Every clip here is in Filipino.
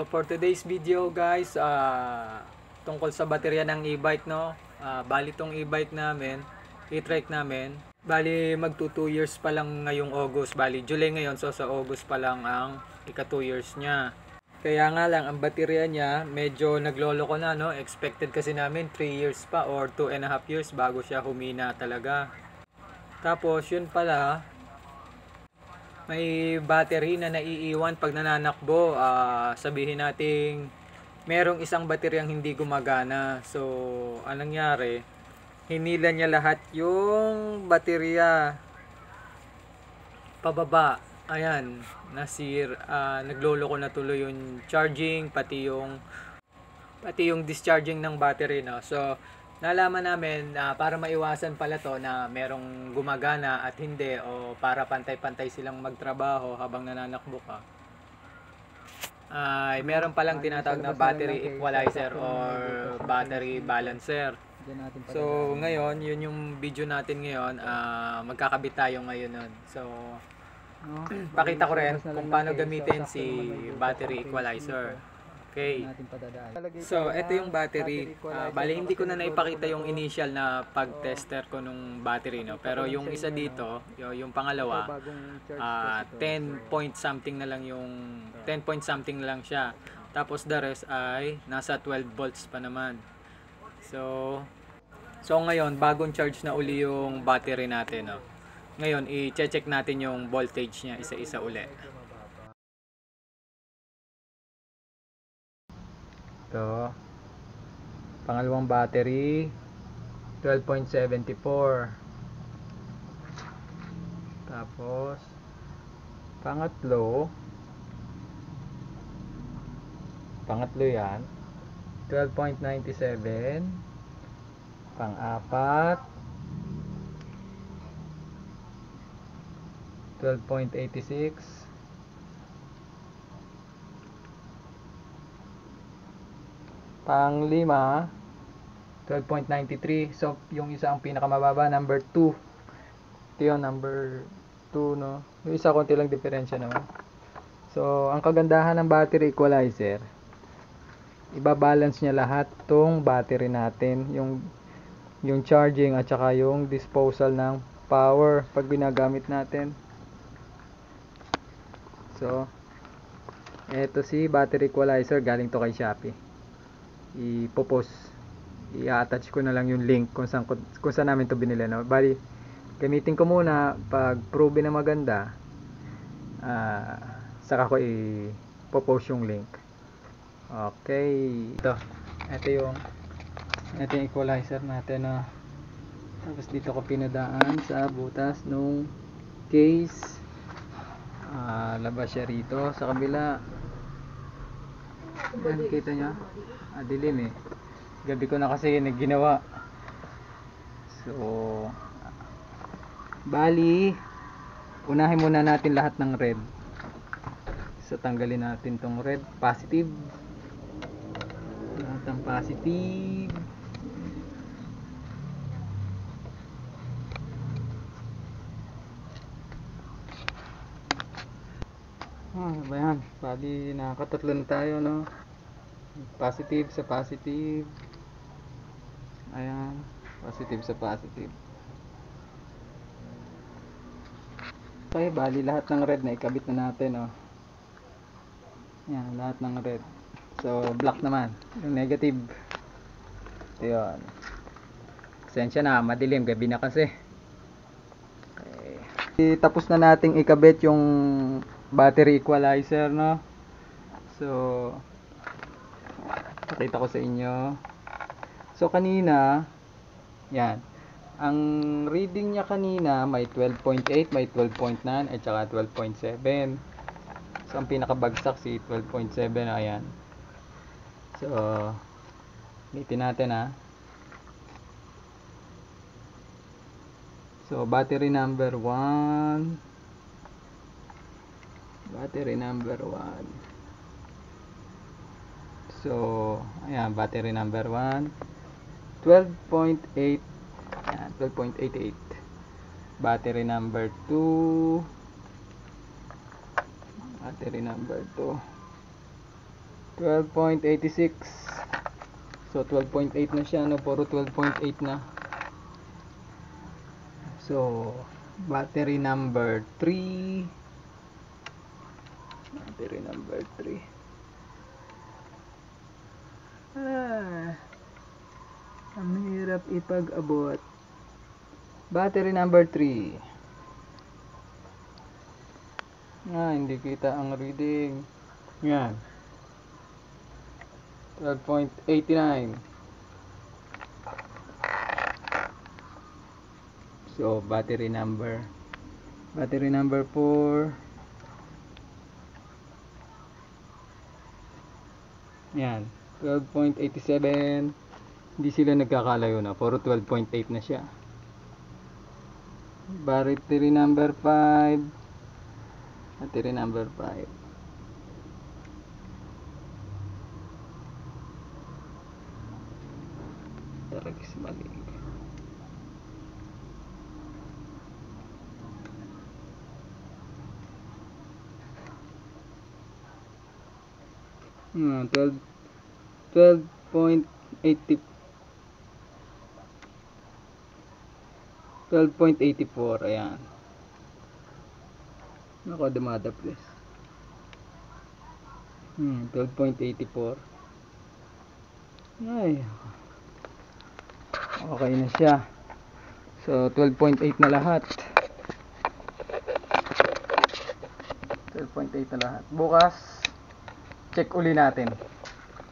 for today's video guys, tungkol sa baterya ng e-bike, no. Bali tong e-bike namin, e-trike namin, bali magto 2 years pa lang ngayong August. Bali July ngayon, so sa August pa lang ang ika 2 years niya. Kaya nga lang ang baterya niya medyo nagloloko na, no. Expected kasi namin 3 years pa or 2.5 years bago siya humina talaga. Tapos yun pala, may battery na naiiwan pag nananakbo. Sabihin nating merong isang bateryang hindi gumagana. So anong nangyari, hinila niya lahat yung baterya pababa. Ayan, nagloloko na tuloy yung charging, pati yung discharging ng battery, no. So nalaman namin na para maiwasan pala to na merong gumagana at hindi, o para pantay-pantay silang magtrabaho habang nananakbo ka, ay meron palang tinatawag na battery equalizer or battery balancer. So ngayon, yun yung video natin ngayon. Magkakabit tayo ngayon nun. So pakita ko rin kung paano gamitin si battery equalizer. Okay. So, ito yung battery. Bali, hindi ko na naipakita yung initial na pag-tester ko nung battery, no. Pero yung isa dito, yung pangalawa, 10 point something na lang siya. Tapos the rest ay nasa 12 volts pa naman. So ngayon, bagong charge na uli yung battery natin, no. Ngayon, i-check natin yung voltage niya isa-isa uli. Ito, pangalawang battery, 12.74. Tapos pangatlo yan, 12.97. Pang-apat, 12.86. Pang-lima, 12.93. So yung isa ang pinakamababa, number 2. Ito yun, number 2, no. Yung isa konti lang diferensya naman. So ang kagandahan ng battery equalizer, ibabalance niya lahat tong battery natin, yung charging at saka yung disposal ng power pag ginagamit natin. So eto si battery equalizer, galing to kay Shopee. I-attach ko na lang yung link kung saan namin to binili, no. Bali, gamitin ko muna, pag prove na maganda, saka ko i-post yung link. Okay, ito yung equalizer natin, no. Tapos dito ko pinadaan sa butas nung case. Labas siya rito sa kabila. Yan, kita nyo, dilim eh, gabi ko na kasi ginawa. So bali, unahin muna natin lahat ng red. So tanggalin natin tong red, positive, lahat ng positive. Bayan, bali nakatatlo na tayo, no. Positive sa positive. Ayan, positive sa positive. Okay, bali lahat ng red na ikabit na natin, no. Yan, lahat ng red. So black naman yung negative. Ito yun. Pasensya na, madilim, gabi na kasi. Okay. Tapos na nating ikabit yung battery equalizer, no. So pakita ko sa inyo. So kanina, yan, ang reading niya kanina may 12.8, may 12.9 at saka 12.7. So ang pinakabagsak si 12.7, ayan. So ulitin natin, So battery number 1. So ayan, battery number 1, 12.8. Ayan, 12.88. Battery number 2. 12.86. So 12.8 na siya, no? Puro 12.8 na. So battery number 3. Battery number 3. Ang hirap ipag-abot. Battery number 3. Hindi kita ang reading. Yan. 12.89. So, battery number 4. Yan. 12.87. Hindi sila nagkakalayo na. Puro 12.8 na siya. Battery number 5. Battery number 5. Taragis mali. Hmm, 12.80 12.84. Ayan. Nako, dumada please. 12.84. Ay. Okay na siya. So 12.8 na lahat. 12.8 na lahat. Bukas check uli natin.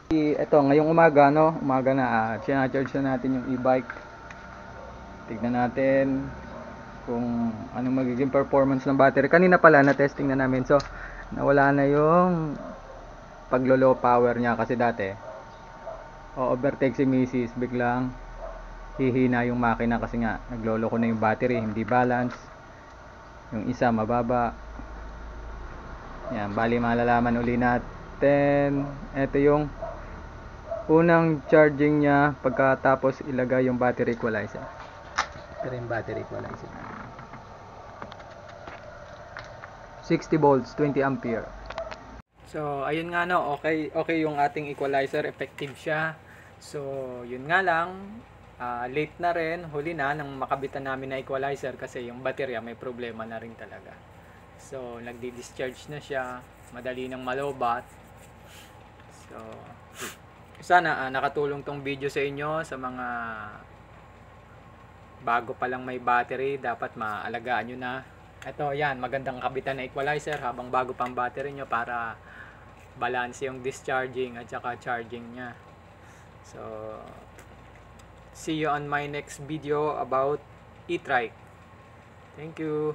Ito, ngayong umaga, no? Umaga na, charge na natin yung e-bike. Tignan natin kung anong magiging performance ng battery. Kanina pala na testing na namin. So, nawala na yung paglo-low power niya kasi dati overtake si Mrs. Biglang hihina yung makina kasi nga naglolo ko na yung battery, hindi balance. Yung isa mababa. Yan, bali malalaman uli natin. Ito yung unang charging niya pagkatapos ilagay yung battery equalizer. Ito rin battery equalizer. 60 volts, 20 ampere. So, ayun nga, no, okay yung ating equalizer, effective siya. So, yun nga lang, late na rin, huli na nang makabitan namin na equalizer kasi yung baterya may problema na rin talaga. So, nagdi-discharge na siya, madali nang malobat. So, sana nakatulong tong video sa inyo, sa mga bago pa lang may battery, dapat maalagaan nyo na. Ito, yan, magandang kabitan na equalizer habang bago pang battery nyo para balance yung discharging at saka charging nya. So, see you on my next video about e-trike. Thank you.